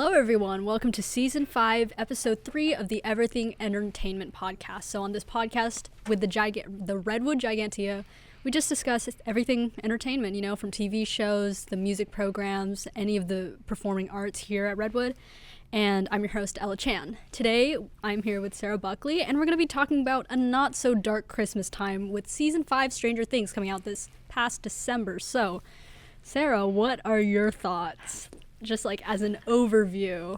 Hello, everyone. Welcome to Season 5, Episode 3 of the Everything Entertainment Podcast. So on this podcast with the Redwood Gigantea, we just discuss everything entertainment, you know, from TV shows, the music programs, any of the performing arts here at Redwood. And I'm your host, Ella Chan. Today, I'm here with Sarah Buckley, and we're going to be talking about a not-so-dark Christmas time with Season 5 Stranger Things coming out this past December. So, Sarah, what are your thoughts? Just like as an overview.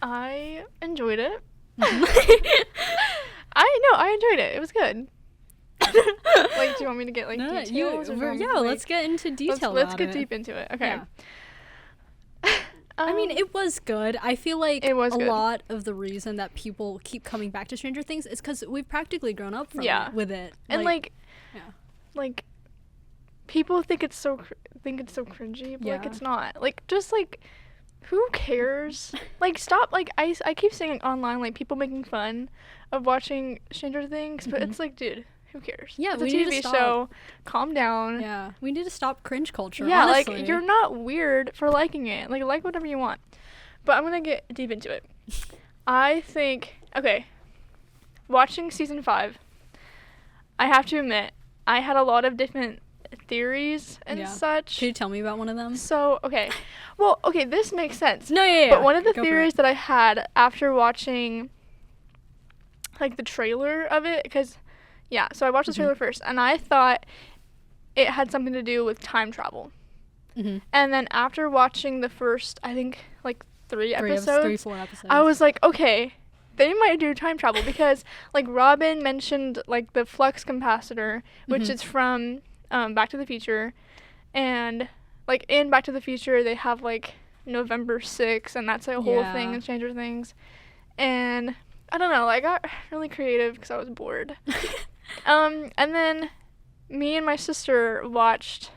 I enjoyed it. I enjoyed it. It was good. Like, do you want me to get details? Let's get into detail. Let's get deep into it. Okay. Yeah. I mean, it was good. I feel like it was a good. lot of the reason that people keep coming back to Stranger Things is because we've practically grown up with it. And people think it's so cringy, but it's not. Who cares? Stop. I keep seeing online people making fun of watching Stranger Things, but it's dude, who cares? Yeah, it's we a need to TV stop. show. Calm down. Yeah, we need to stop cringe culture. Yeah, honestly. you're not weird for liking it. Like whatever you want. But I'm gonna get deep into it. I think watching season 5, I have to admit, I had a lot of different theories and such. Can you tell me about one of them? So, this makes sense. No, yeah. But one of the theories that I had after watching, the trailer of it, so I watched the trailer first, and I thought it had something to do with time travel. Mm-hmm. And then after watching the first, I think, 4 episodes, I was like, okay, they might do time travel, because, Robin mentioned, the flux capacitor, which is from Back to the Future, and in Back to the Future they have November 6th, and that's a whole thing in Stranger Things, and I don't know, I got really creative because I was bored. And then me and my sister watched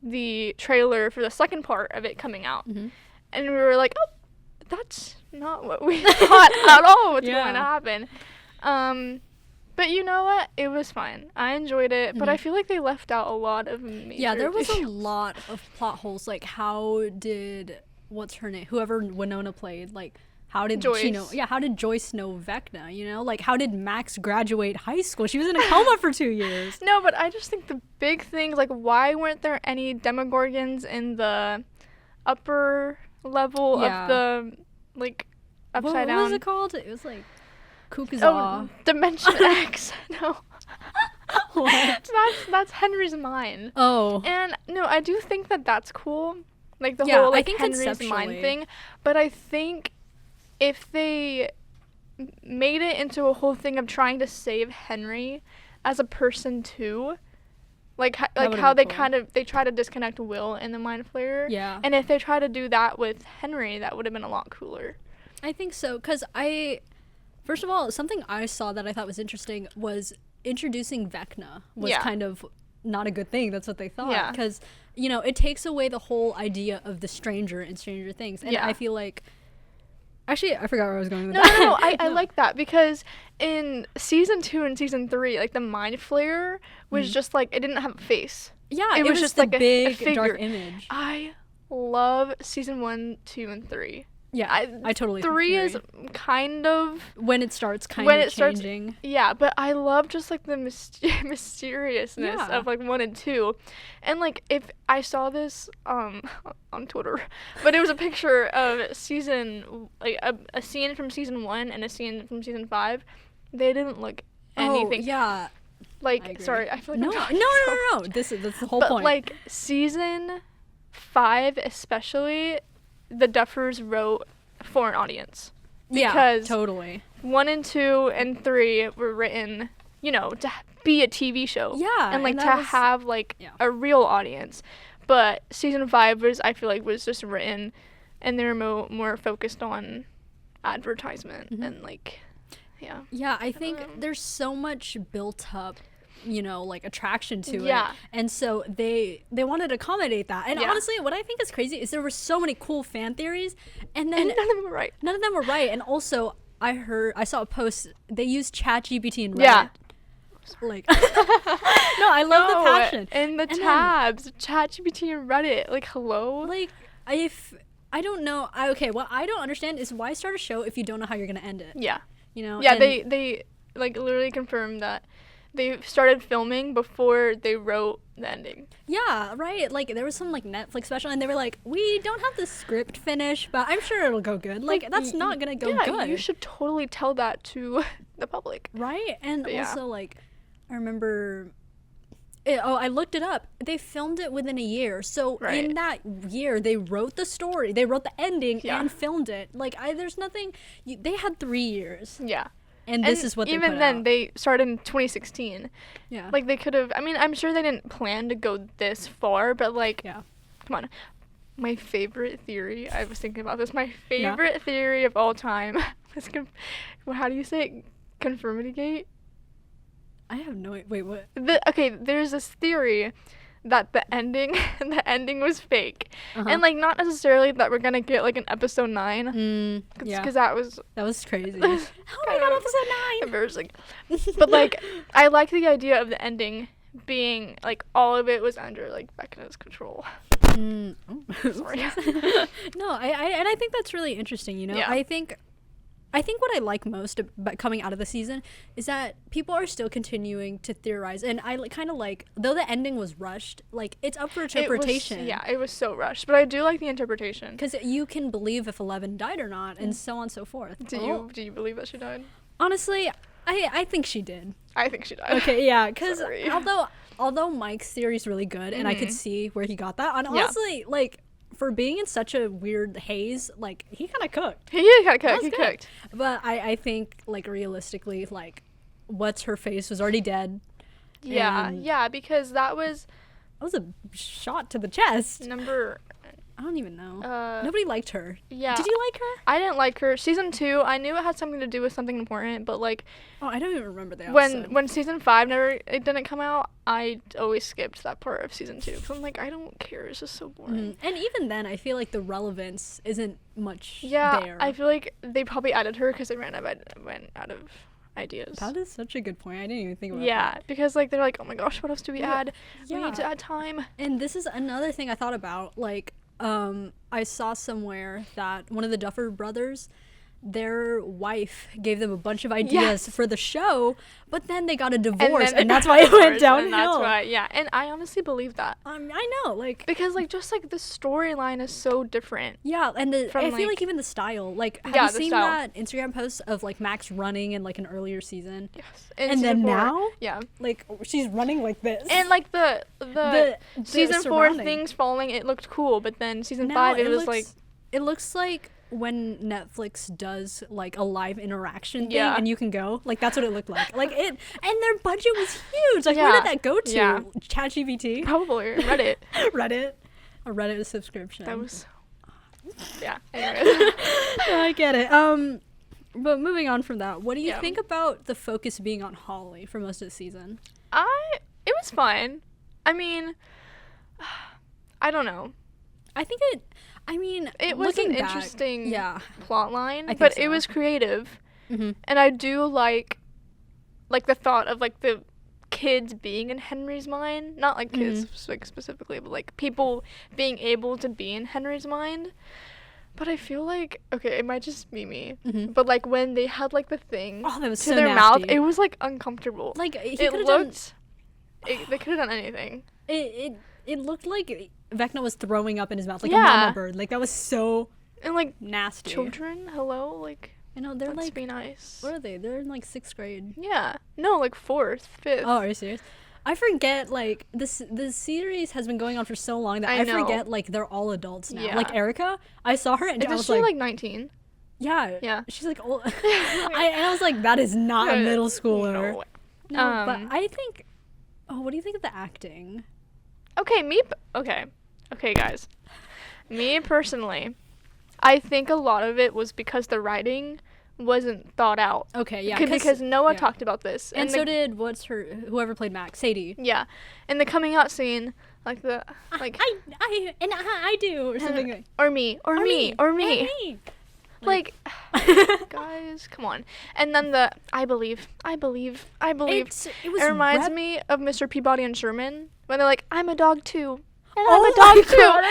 the trailer for the second part of it coming out, and we were like, oh, that's not what we thought at all was going to happen. But you know what? It was fine. I enjoyed it, but I feel like they left out a lot of major there was issues. a lot of plot holes. How did whoever Winona played, how did Joyce. she know? Yeah, how did Joyce know Vecna? You know, how did Max graduate high school? She was in a coma for 2 years. No, but I just think the big things, why weren't there any Demogorgons in the upper level of the, upside down? What was it called? It was Kukuzaw. Oh, Dimension X. No. What? That's Henry's mind. Oh. And no, I do think that that's cool. The Yeah, whole I think Henry's conceptually. mind thing. But I think if they made it into a whole thing of trying to save Henry as a person too, how they cool. they try to disconnect Will in the Mind Flayer. Yeah. And if they try to do that with Henry, that would have been a lot cooler. I think so, because first of all, something I saw that I thought was interesting was introducing Vecna was kind of not a good thing. That's what they thought. Yeah. Because, it takes away the whole idea of the stranger in Stranger Things. And I feel actually, I forgot where I was going with that. No, I like that, because in season 2 and season 3, the Mind Flayer was just it didn't have a face. Yeah, it was just the a big figure. dark image. I love season 1, 2, and 3. Yeah, I totally 3 agree. is kind of when it starts changing. Yeah, but I love just the mysteriousness of 1 and 2, and if I saw this on Twitter, but it was a picture of season a scene from season 1 and a scene from season 5. They didn't look anything. Oh, yeah. Sorry, I feel like no. That's the whole point. But season 5 especially, the Duffers wrote for an audience. Because totally. 1 and 2 and 3 were written, to be a TV show. Yeah. And to have a real audience. But season 5 I feel was just written, and they were more focused on advertisement and yeah. Yeah, I think there's so much built up, attraction to it. Yeah. And so they wanted to accommodate that. And honestly, what I think is crazy is there were so many cool fan theories, and then none of them were right. None of them were right. And also, I saw a post, they used ChatGPT and Reddit. Yeah. No, I love the passion. And the tabs, ChatGPT and Reddit, hello? I don't know. What I don't understand is why start a show if you don't know how you're gonna end it. Yeah. You know. Yeah, and they like literally confirmed that they started filming before they wrote the ending. Yeah, right. Like there was some like Netflix special, and they were like, "We don't have the script finished, but I'm sure it'll go good." Like that's not gonna go good. You should totally tell that to the public. Right, and But yeah. also like, I remember. I looked it up. They filmed it within a year. So Right. in that year, they wrote the story, they wrote the ending, Yeah. and filmed it. Like, there's nothing. They had 3 years, Yeah. and this is what they even put then out. they started in 2016. Yeah. Like they could have. I mean, I'm sure they didn't plan to go this far, but like, Yeah. come on. My favorite theory. I was thinking about this. My favorite theory of all time was how do you say it? Conformity gate. I have no. Wait, what? Okay, there's this theory that the ending was fake, and like not necessarily that we're gonna get like an episode 9, because that was that was crazy. Oh my god, episode 9! embarrassing. But like, I like the idea of the ending being like all of it was under like Vecna's control. Sorry. No, I think that's really interesting. You know, Yeah. I think what I like most about coming out of the season is that people are still continuing to theorize, and I kind of like, though the ending was rushed, like it's up for interpretation. It was so rushed, but I do like the interpretation. Because you can believe if 11 died or not, and so on and so forth. Do you believe that she died? Honestly, I think she did. I think she died. Okay, yeah, because Sorry. although Mike's theory is really good, and I could see where he got that, and Yeah. honestly, like, for being in such a weird haze, like, he kind of cooked. He did kind of That cook. was He good. cooked. But I think, like, realistically, like, what's her face was already dead. Yeah, And yeah, because that was that was a shot to the chest. number. I don't even know. Uh, Nobody liked her. yeah. Did you like her? I didn't like her. Season 2, I knew it had something to do with something important, but like Oh, I don't even remember the episode. when season 5 it didn't come out, I always skipped that part of season 2 because I'm like, I don't care. It's just so boring. And even then, I feel like the relevance isn't much Yeah, there. I feel like they probably added her because they ran out of ideas. That is such a good point. I didn't even think about that. Yeah, because like they're like, oh my gosh, what else do we Yeah. add? We Yeah. need to add time. And this is another thing I thought about. Like, I saw somewhere that one of the Duffer brothers, their wife gave them a bunch of ideas Yes. for the show, but then they got a divorce, then and that's why it went downhill. And that's why, yeah. And I honestly believe that I know, like, because like just like the storyline is so different. yeah, and I From, feel like- like even the style. Like, have Yeah, you the seen style. that Instagram post of like Max running in like an earlier season? Yes. And season then 4, now? yeah. Like, she's running like this. And like the season 4 surrounding. things falling, it looked cool, but then season Now 5 it was looks, like it looks like when Netflix does like a live interaction thing Yeah. and you can go, like that's what it looked like. Like it, and their budget was huge. Like where Yeah. did that go to? Yeah. ChatGPT, probably Reddit. Reddit, a Reddit subscription. That was yeah. Anyway. I get it. But moving on from that, what do you Yeah. think about the focus being on Holly for most of the season? It was fine. I mean, I don't know. I think It was looking an back, interesting yeah. plot line, think but so. it was creative. Mm-hmm. And I do like the thought of like the kids being in Henry's mind, not like kids like specifically, but like people being able to be in Henry's mind. But I feel like, okay, it might just be me, but like when they had like the thing Oh, that was to so their nasty. mouth, it was like uncomfortable. Like he It could have done. looked, they could have done anything. It looked like Vecna was throwing up in his mouth like a Yeah. mama bird. Like that was so And like nasty. children, hello, like I know they're let's like, be nice. what are they? They're in like 6th grade. Yeah, no, like 4th, 5th. Oh, are you serious? I forget, like, the series has been going on for so long that I I know. forget, like, they're all adults now. Yeah. Like, Erica, I saw her and I Isn't was she like, like 19? yeah. Yeah. She's like old. And I was like, that is not a middle schooler. No. No, but I think, what do you think of the acting? Okay, okay, guys. Me personally, I think a lot of it was because the writing wasn't thought out. Okay, yeah. Because Noah yeah. talked about this. And so did, whoever played Max, Sadie. Yeah. And the coming out scene, like the, like, I do, or something like or me. Like, guys, come on. And then the, I believe. It was It reminds me of Mr. Peabody and Sherman when they're like, I'm a dog too. And Oh I'm a my dog too. God,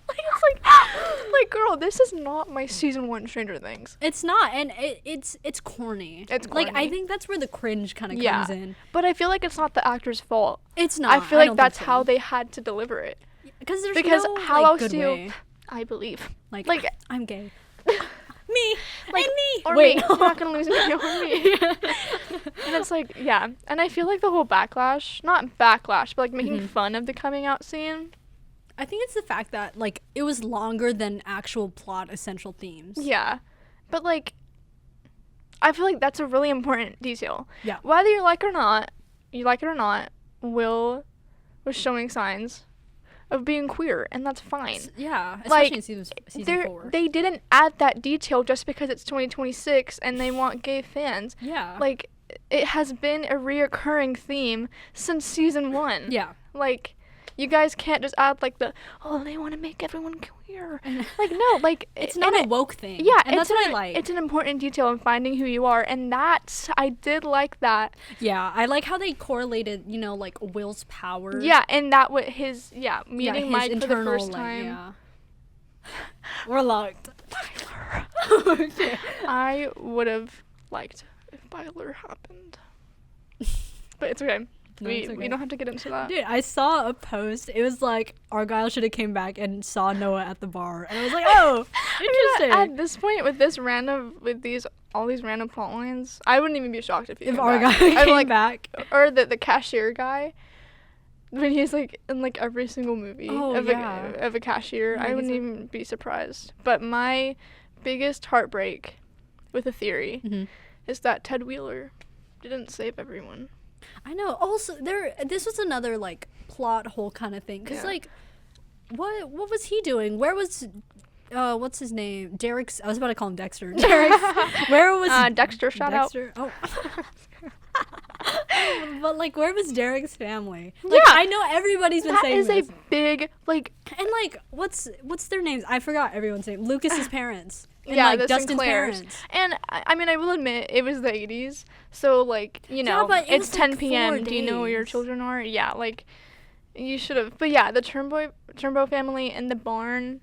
like, it's like, like, girl, this is not my season 1 Stranger Things. It's not, and it's corny. It's corny. Like, I think that's where the cringe kind of Yeah. comes in. But I feel like it's not the actor's fault. It's not. I feel like don't that's think how so. they had to deliver it. Because there's because no, how like, else good do you- way. I believe. Like, Like, I'm gay. Me. Like, and me. or Wait. me. You're not gonna lose me or me. And it's like, yeah. And I feel like the whole backlash, not backlash, but like making fun of the coming out scene. I think it's the fact that, like, it was longer than actual plot essential themes. Yeah. But like, I feel like that's a really important detail. Yeah. Whether you like it or not, Will was showing signs of being queer, and that's fine. Yeah, Like, especially in season They're- 4. They didn't add that detail just because it's 2026 and they want gay fans. Yeah. Like, it has been a reoccurring theme since season 1. yeah. Like, you guys can't just add like they want to make everyone queer. Like, no, like It's not a woke thing. Yeah, and that's what I like. It's an important detail in finding who you are, and I did like that. Yeah, I like how they correlated, like Will's power. Yeah, and that what his meeting his Mike for the internal, first like, time. yeah. We're locked. Okay. I would have liked if Byler happened, but it's okay. No, we it's okay. don't have to get into that. Dude, I saw a post. It was like Argyle should have came back and saw Noah at the bar, and I was like, oh, interesting. At this point, with all these random plot lines, I wouldn't even be shocked if he if came Argyle back. came I'm like, back. or the cashier guy, when he's like in like every single movie of a cashier, Yeah, I wouldn't so. even be surprised. But my biggest heartbreak with a theory Mhm. is that Ted Wheeler didn't save everyone. I know. Also, this was another like plot hole kind of thing, because Yeah. like, what was he doing? Where was, what's his name? Derek's. I was about to call him Dexter. Derek's. Where was Dexter? Shout out. Dexter? Oh. But like, where was Derek's family? Like, Yeah. I know everybody's been That saying is this. a big like. And like, what's their names? I forgot everyone's name. Lucas's parents. And Yeah, like the Dustin's Sinclairs. parents. And I mean, I will admit, it was the 80s, so like, but it it's was, 10 like, p.m. 4 Do you know where your days. children are? Yeah, like, you should have. But yeah, the Turnbow family in the barn,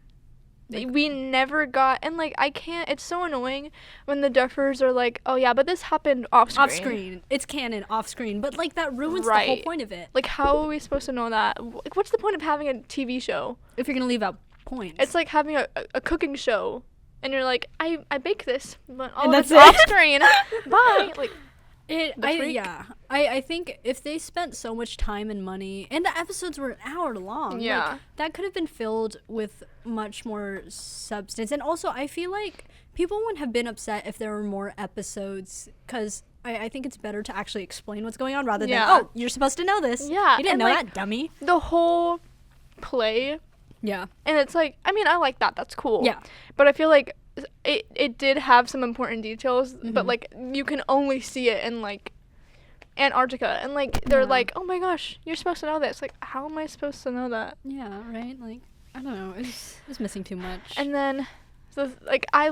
we never got. And like, I can't. It's so annoying when the Duffers are like, oh yeah, but this happened off screen. Off screen. It's canon off screen. But like, that ruins the whole Right. point of it. Like, how are we supposed to know that? Like, what's the point of having a TV show? If you're gonna leave out points. It's like having a cooking show. And you're like, I bake this, but all And of it's that's it. off screen. Bye. Like, the freak. I think if they spent so much time and money, and the episodes were an hour long, like, Yeah. that could have been filled with much more substance. And also, I feel like people wouldn't have been upset if there were more episodes, because I think it's better to actually explain what's going on rather Yeah. than, oh, you're supposed to know this. Yeah, You didn't and, know like, that, dummy. the whole play, Yeah. and it's like, I mean, I like that. That's cool. Yeah. But I feel like it did have some important details, but Mhm. like you can only see it in like Antarctica, and like they're Yeah. like, oh my gosh, you're supposed to know this. Like, how am I supposed to know that? Yeah, right? Like, I don't know. It's missing too much. And then, so like I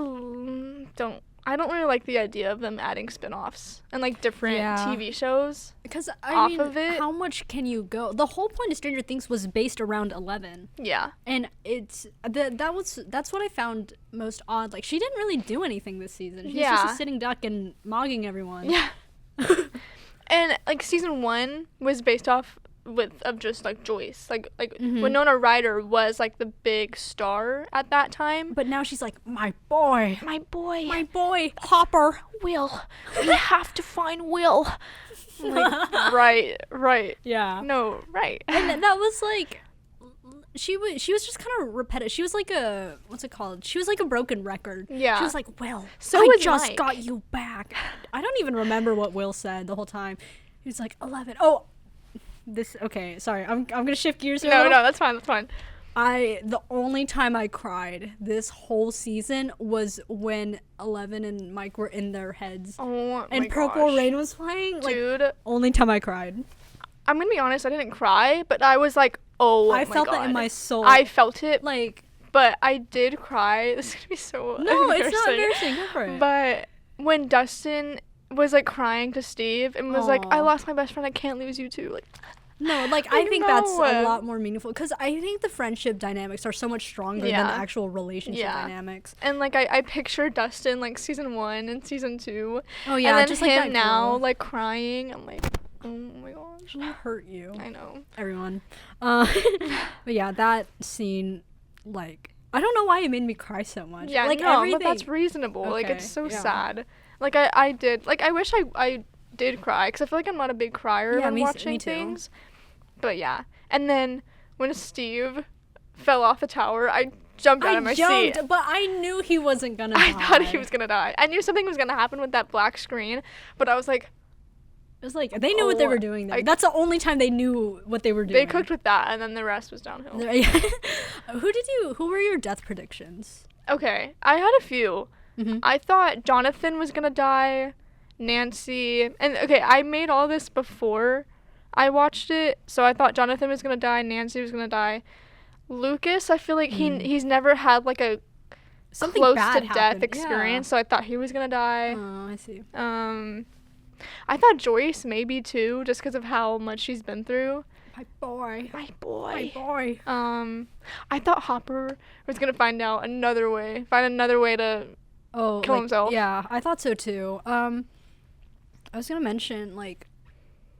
don't really like the idea of them adding spin-offs and like different Yeah. TV shows. because, off mean, of it. how much can you go? The whole point of Stranger Things was based around 11. Yeah. And that's what I found most odd. Like, she didn't really do anything this season. She's just Yeah. a sitting duck and mogging everyone. Yeah. And like season 1 was based off of just like Joyce. Like Mhm. Winona Ryder was like the big star at that time. But now she's like, my boy, My boy, Hopper. Will. We have to find Will. Like, right. Yeah. No, right. And that was like, she was just kind of repetitive. She was like a, what's it called? She was like a broken record. Yeah. She was like, Will, So I was just Mike. got you back. I don't even remember what Will said the whole time. He was like, 11. Oh, okay, sorry. I'm gonna shift gears here a No, little. that's fine. The only time I cried this whole season was when 11 and Mike were in their heads. Oh And my Purple gosh. Rain was playing. Like, Dude, only time I cried. I'm gonna be honest, I didn't cry, but I was like, oh I my felt that in God. my soul. I felt it, like, but I did cry. This is gonna be so no, it's not embarrassing. Go for it. But when Dustin was like crying to Steve and was like, I Aw. lost my best friend, I can't lose you too. Like, No, like I think that's a lot more meaningful because I think the friendship dynamics are so much stronger than the actual relationship dynamics. And like I picture Dustin like season 1 and season 2. Oh yeah, and then just him like that now girl. like crying. I'm like, oh my gosh. Who hurt you? I know. Everyone. But yeah, that scene, like I don't know why it made me cry so much. Yeah, like no, everything. but that's reasonable. Okay, like it's so yeah. sad. Like I did. Like I wish I did cry because I feel like I'm not a big crier when watching me too. things. But yeah, and then when Steve fell off the tower, I jumped out of my seat. But I knew he wasn't gonna die. I thought he was gonna die. I knew something was gonna happen with that black screen, but I was like, it was like they knew what they were doing there. That's the only time they knew what they were doing. They cooked with that, and then the rest was downhill. Who were your death predictions? Okay, I had a few. Mm-hmm. I thought Jonathan was gonna die, Nancy, and okay, I made all this before I watched it, so I thought Jonathan was gonna die, Nancy was gonna die. Lucas, I feel like he's never had like a something close bad to death happened. experience, so I thought he was gonna die. Oh, I see. I thought Joyce maybe too, just because of how much she's been through. My boy. I thought Hopper was gonna find another way to kill himself. Yeah, I thought so too. I was gonna mention like,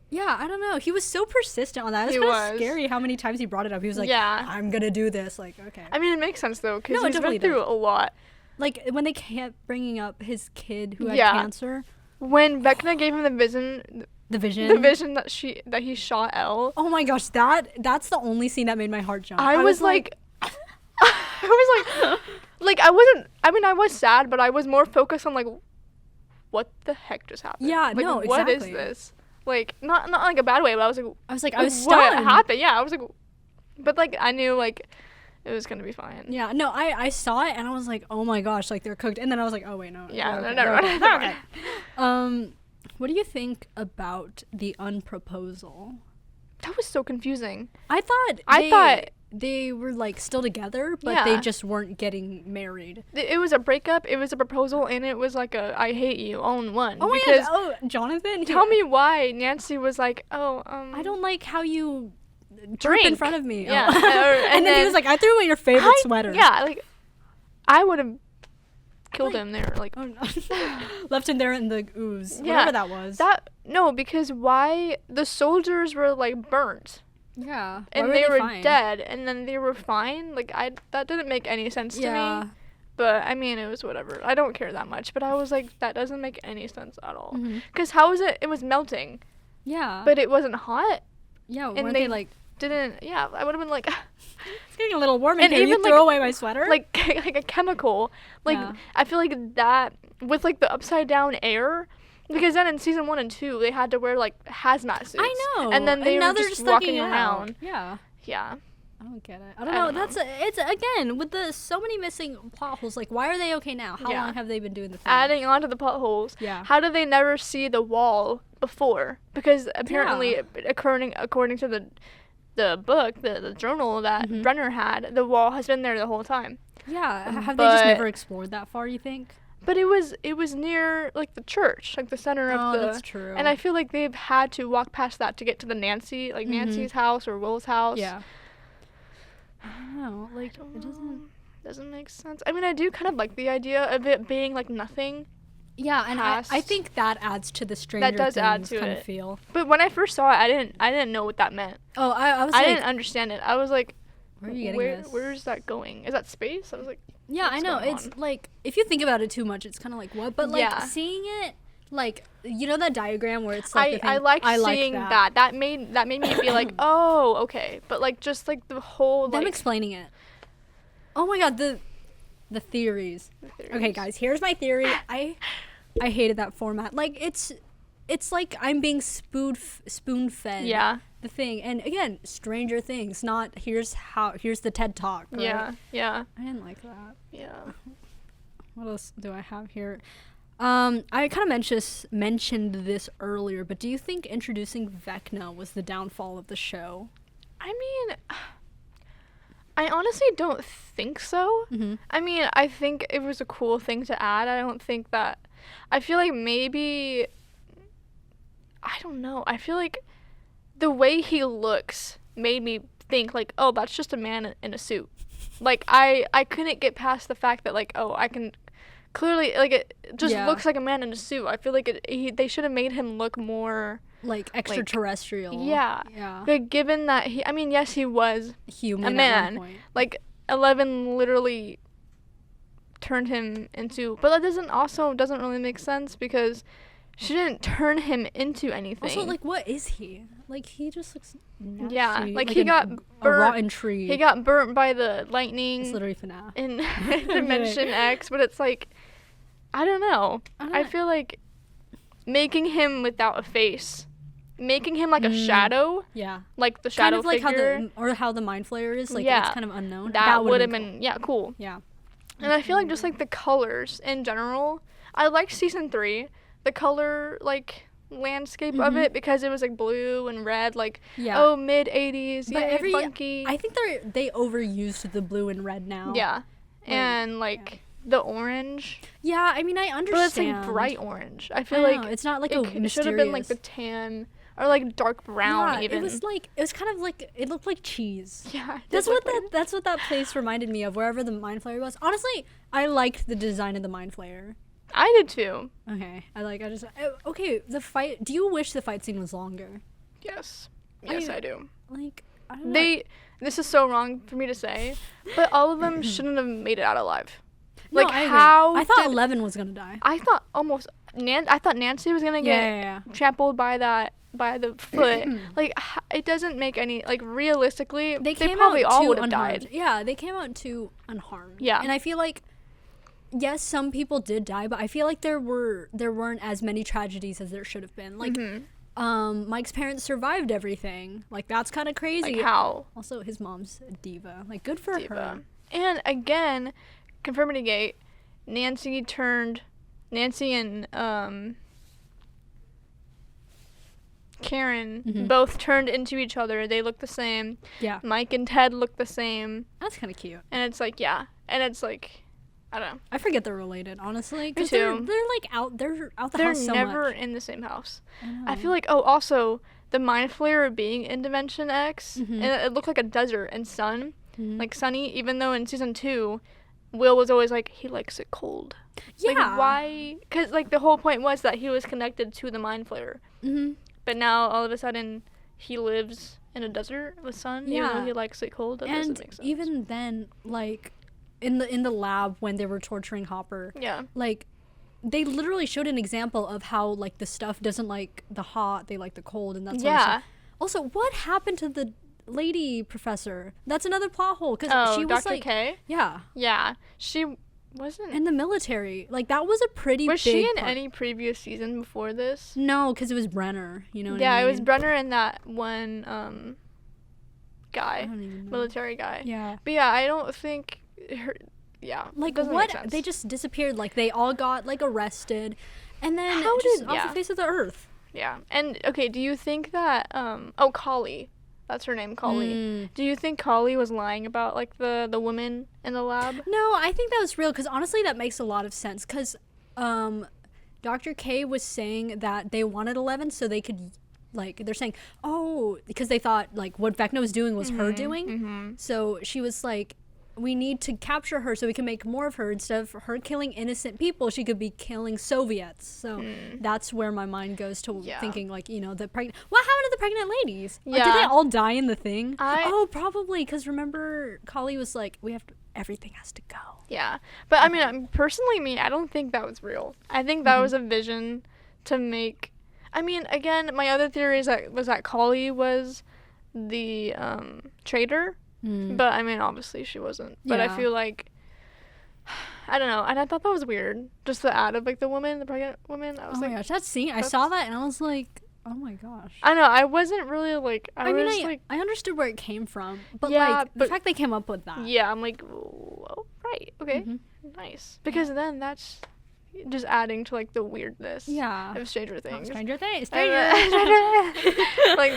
yeah, I don't know. He was so persistent on that. It was kind of scary how many times he brought it up. He was like, I'm gonna do this. Like, okay. I mean, it makes sense though, because he's totally been through a lot. Like when they kept bringing up his kid who had cancer. When Vecna gave him the vision that he shot Elle. Oh my gosh, that's the only scene that made my heart jump. I was like like I was sad, but I was more focused on like, what the heck just happened? Yeah, like, no, what exactly. is this? Like not like a bad way, but I was stunned. What happened? Yeah, I was like, but like I knew like it was gonna be fine. Yeah, no, I saw it and I was like, oh my gosh, like they're cooked. And then I was like, oh wait, no. Yeah, no. What do you think about the unproposal? That was so confusing. I thought they were like still together, but they just weren't getting married. It was a breakup, it was a proposal, and it was like a I hate you all in one. Oh my god, Jonathan? Tell me why Nancy was like, I don't like how you drink in front of me. Yeah. And then he was like, I threw away your favorite sweater. Yeah, like I would have killed him there. Like, oh, no. Left him there in the ooze. Yeah, whatever that was. No, because why the soldiers were like burnt. Yeah. And they were dead, and then they were fine. Like that didn't make any sense to me. But I mean, it was whatever. I don't care that much. But I was like, that doesn't make any sense at all. Because how was it? It was melting. Yeah. But it wasn't hot. Yeah. And they like didn't. Yeah, I would have been like. It's getting a little warm in here. You throw away my sweater. Like a chemical. Like I feel like that with like the upside down air. Because then in season 1 and 2, they had to wear like hazmat suits. I know. And then they were just walking around. Yeah. Yeah. I don't get it. I don't know. It's again with the so many missing plot holes. Like, why are they okay now? How long have they been doing the thing? Adding on to the plot holes. Yeah. How did they never see the wall before? Because apparently, according to the book, the journal that Brenner had, the wall has been there the whole time. Yeah. Have they just never explored that far? You think? But it was near like the church, like the center of the. Oh, that's true. And I feel like they've had to walk past that to get to the Nancy's house or Will's house. Yeah. I don't know. Like it doesn't make sense. I mean, I do kind of like the idea of it being like nothing. Yeah, and I think that adds to the Stranger Things add to kind it. of feel. But when I first saw it, I didn't know what that meant. Oh, I didn't understand it. I was like, where are you getting this? Where's that going? Is that space? I was like, yeah, I know. It's like if you think about it too much, it's kind of like what? But like seeing it, like you know that diagram where it's like I liked seeing that. That made me be like, oh, okay. But like just like the whole them explaining it. Oh my god, the theories. Okay, guys, here's my theory. I hated that format. Like it's like I'm being spoon fed. Yeah. The thing, and again, Stranger Things, not here's the TED Talk. Right? Yeah. I didn't like that. Yeah. What else do I have here? I kind of mentioned this earlier, but do you think introducing Vecna was the downfall of the show? I mean, I honestly don't think so. I mean, I think it was a cool thing to add. I don't think that. I feel like maybe. I don't know. I feel like the way he looks made me think, like, oh, that's just a man in a suit. Like, I couldn't get past the fact that, like, oh, I can clearly, like, it just looks like a man in a suit. I feel like they should have made him look more like extraterrestrial. Like, yeah. But given that yes, he was human, a man. Like, 11 literally turned him into, but that doesn't really make sense because she didn't turn him into anything. Also, like, what is he? Like, he just looks nasty. Yeah, like he got burnt. A rotten tree. He got burnt by the lightning. It's literally FNAF. In Dimension X, but it's like, I don't know. I feel like making him without a face, making him like a shadow. Yeah. Like the shadow kind of like figure. how the Mind Flayer is. Like, it's kind of unknown. That would have been cool. Yeah. And I feel like just like the colors in general, I liked season 3. The color like landscape of it, because it was like blue and red, like mid 80s, funky. I think they overused the blue and red now. Yeah. And like the orange. Yeah, I mean, I understand. But it's like bright orange. I feel like it's not like it should have been like the tan or like dark brown even. It was kind of like, it looked like cheese. Yeah. That's what that place reminded me of, wherever the Mind Flayer was. Honestly, I liked the design of the Mind Flayer. I did too. Okay. The fight, do you wish the fight scene was longer? Yes. Yes, I do. Like, I don't know. This is so wrong for me to say, but all of them shouldn't have made it out alive. No, like, I thought 11 was gonna die. I thought I thought Nancy was gonna get trampled by the foot. Like, it doesn't make any, like, realistically, they probably all would have died. Yeah, they came out too unharmed. Yeah. And I feel like, yes, some people did die, but I feel like there weren't as many tragedies as there should have been. Like, Mike's parents survived everything. Like, that's kind of crazy. Like, how? Also, his mom's a diva. Like, good for her. And again, Confirmity Gate, Nancy and Karen both turned into each other. They look the same. Yeah. Mike and Ted look the same. That's kind of cute. And it's like, yeah. And it's like, I don't know. I forget they're related, honestly. Me too. They're like out the house so much. They're never in the same house. I feel like, also, the Mind Flayer being in Dimension X, and it looked like a desert and sun, like sunny, even though in season 2, Will was always like, he likes it cold. Yeah. Like, why? Because, like, the whole point was that he was connected to the Mind Flayer. But now, all of a sudden, he lives in a desert with sun, even though he likes it cold. That doesn't make sense. Even then, like, in the lab when they were torturing Hopper, like, they literally showed an example of how, like, the stuff doesn't like the hot, they like the cold, and that's also, what happened to the lady professor? That's another plot hole, because she was Dr. like, K? Yeah, she wasn't in the military. Like, that was a pretty was big she in part. any previous season before this? No, because it was Brenner, you know what I mean? It was Brenner and that one guy, I don't even know. military guy. Yeah, but I don't think like, doesn't what make sense. they just disappeared. Like, they all got, like, arrested, and then How just did- off the face of the earth. And okay, do you think that Kali, that's her name, Kali, do you think Kali was lying about, like, the woman in the lab? No, I think that was real, because honestly that makes a lot of sense, because Dr. K was saying that they wanted 11 so they could, like, they're saying, because they thought, like, what Vecna was doing was her doing, so she was like, we need to capture her so we can make more of her. Instead of her killing innocent people, she could be killing Soviets. So that's where my mind goes to thinking, like, you know, what happened to the pregnant ladies? Like, did they all die in the thing? Probably, because remember, Kali was like, everything has to go. Yeah, but I mean, personally, I don't think that was real. I think that was a vision to make. I mean, again, my other theory was that Kali was the traitor. But I mean, obviously she wasn't. But I feel like, I don't know, and I thought that was weird. Just the ad of, like, the pregnant woman. I was like, my gosh, I saw that and I was like, oh my gosh. I know, I wasn't really like. I understood where it came from, but the fact they came up with that. Yeah, I'm like, oh, right, okay, nice. Because then that's just adding to, like, the weirdness of Stranger Things. Stranger Things. Like,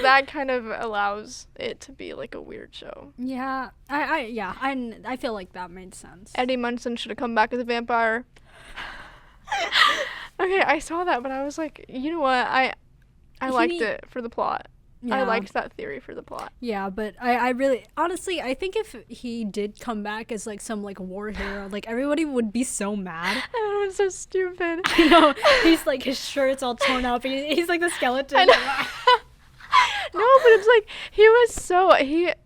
that kind of allows it to be, like, a weird show. Yeah, I feel like that made sense. Eddie Munson should have come back as a vampire. Okay, I saw that, but I was like, you know what? I liked it for the plot. I liked that theory for the plot. Yeah, but I really, honestly, I think if he did come back as like some like war hero, like everybody would be so mad. Everyone's so stupid. I know. He's like, his shirt's all torn up. He's like the skeleton. I know. No, but it's like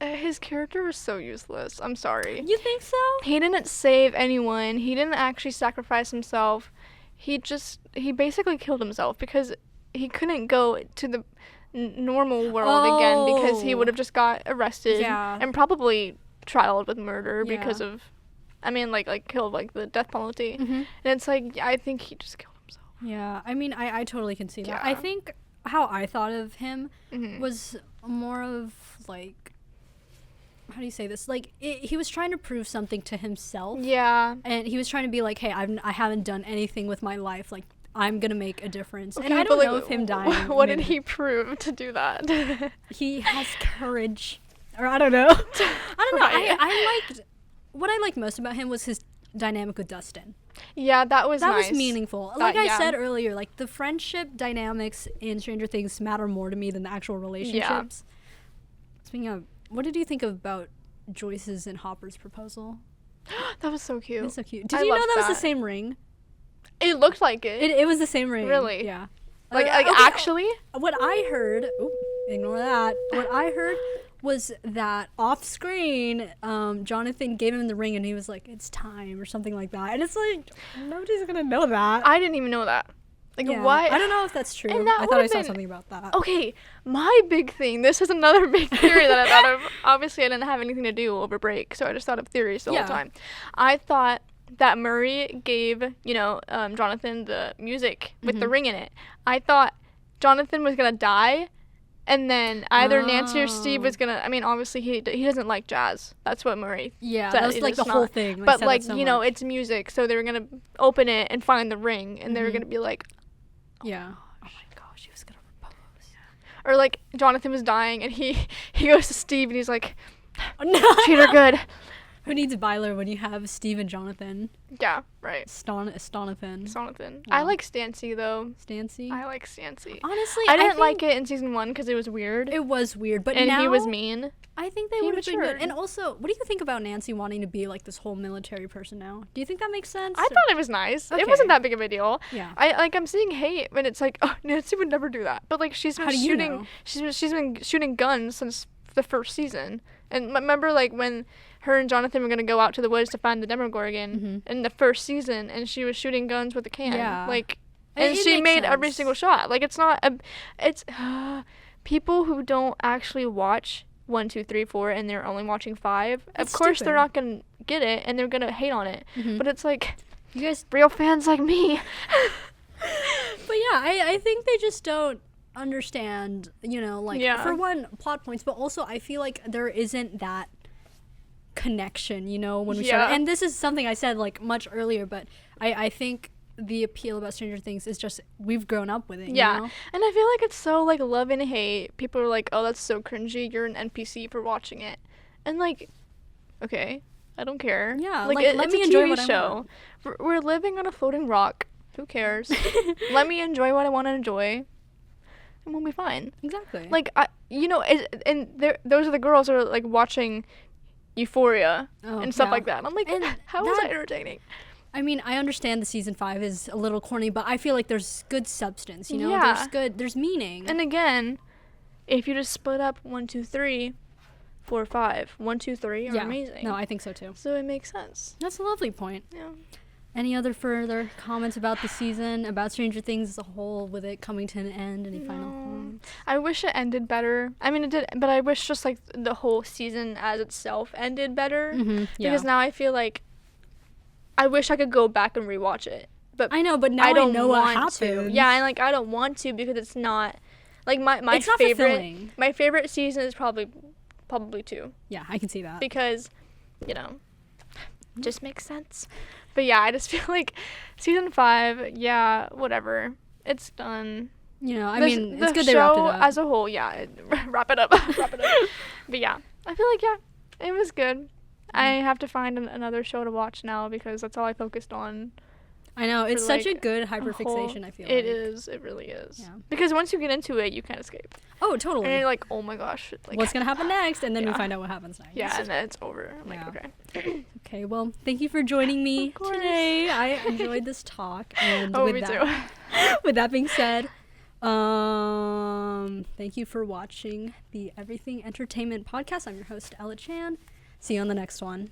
his character was so useless. I'm sorry. You think so? He didn't save anyone. He didn't actually sacrifice himself. He basically killed himself because he couldn't go to the normal world again because he would have just got arrested and probably trialed with murder because of, I mean, like killed, like the death penalty. And it's like, I think he just killed himself. Yeah, I mean, I totally can see that. I think how I thought of him was more of like, how do you say this? Like, he was trying to prove something to himself. Yeah. And he was trying to be like, hey, I haven't done anything with my life. Like, I'm going to make a difference. Okay, and I don't know if him dying. What did he prove to do that? He has courage. Or I don't know. I don't know. Right. What I liked most about him was his dynamic with Dustin. Yeah, that was nice. That was meaningful. Like I said earlier, like the friendship dynamics in Stranger Things matter more to me than the actual relationships. Speaking of, what did you think about Joyce's and Hopper's proposal? That was so cute. It's so cute. Did you know that was the same ring? It looked like it. It was the same ring. Really? Yeah. Like actually? What I heard, ignore that. What I heard was that off screen, Jonathan gave him the ring and he was like, it's time or something like that. And it's like, nobody's gonna know that. I didn't even know that. Like, what? I don't know if that's true. I thought I saw something about that. Okay, my big thing, this is another big theory that I thought of. Obviously, I didn't have anything to do over break, so I just thought of theories the whole time. I thought that Murray gave, Jonathan the music with the ring in it. I thought Jonathan was going to die, and then either Nancy or Steve was going to, I mean, obviously he doesn't like jazz. That's what Murray said. That was like the whole thing. But like, it's music, so they were going to open it and find the ring, and they were going to be like, oh my gosh, he was going to propose. Or like, Jonathan was dying, and he goes to Steve, and he's like, treat her good. Who needs Byler when you have Steve and Jonathan? Yeah, right. Stonathan. Yeah. I like Stancy, though. Stancy? I like Stancy. Honestly, I didn't like it in season 1 because it was weird. It was weird, but and now... he was mean. I think they would have been good. And also, what do you think about Nancy wanting to be like this whole military person now? Do you think that makes sense? I thought it was nice. Okay. It wasn't that big of a deal. Yeah. I'm seeing hate when it's like, oh, Nancy would never do that. But like she's been shooting she's been shooting guns since the first season. And remember like when her and Jonathan were going to go out to the woods to find the Demogorgon in the first season, and she was shooting guns with a can. Yeah. Like, and she made every single shot. Like, it's not it's people who don't actually watch 1, 2, 3, 4, and they're only watching 5. Of course, they're not going to get it, and they're going to hate on it. But it's like, you guys, real fans like me. But yeah, I think they just don't understand, for one, plot points, but also I feel like there isn't that connection, when we started. And this is something I said like much earlier, but I think the appeal about Stranger Things is just we've grown up with it. You know? And I feel like it's so like love and hate. People are like, oh, that's so cringy, you're an NPC for watching it. And like, okay, I don't care. Yeah, like let me enjoy what I want. We're living on a floating rock. Who cares? Let me enjoy what I want to enjoy, and we'll be fine. Exactly. Like those are the girls who are like watching Euphoria and stuff like that. And I'm like, how is that entertaining? I mean, I understand the season 5 is a little corny, but I feel like there's good substance, there's meaning. And again, if you just split up 1, 2, 3, 4, 5, 1, 2, 3 are amazing. No, I think so too. So it makes sense. That's a lovely point. Yeah. Any other further comments about the season, about Stranger Things as a whole, with it coming to an end? Any final comments? I wish it ended better. I mean, it did, but I wish just like the whole season as itself ended better. Because now I feel like I wish I could go back and rewatch it. But I know, but now I don't know what happens. Yeah, and like I don't want to because it's not like my it's favorite. Not fulfilling. My favorite season is probably 2. Yeah, I can see that. Because, just makes sense. But yeah, I just feel like season 5, whatever. It's done. It's good they wrapped it up. As a whole, wrap it up. But yeah, I feel like, it was good. I have to find another show to watch now because that's all I focused on I know, it's for, such like, a good a whole- hyperfixation, I feel like. It is. It really is. Yeah. Because once you get into it, you can't escape. Oh, totally. And you're like, oh my gosh. Like, What's going to happen next? And then we Yeah. find out what happens next. yeah, and then it's over. I'm Yeah. like, okay. Okay, well, thank you for joining me Of course. today. I enjoyed this talk. And Oh, with me that, too. with that being said, thank you for watching the Everything Entertainment podcast. I'm your host, Ella Chan. See you on the next one.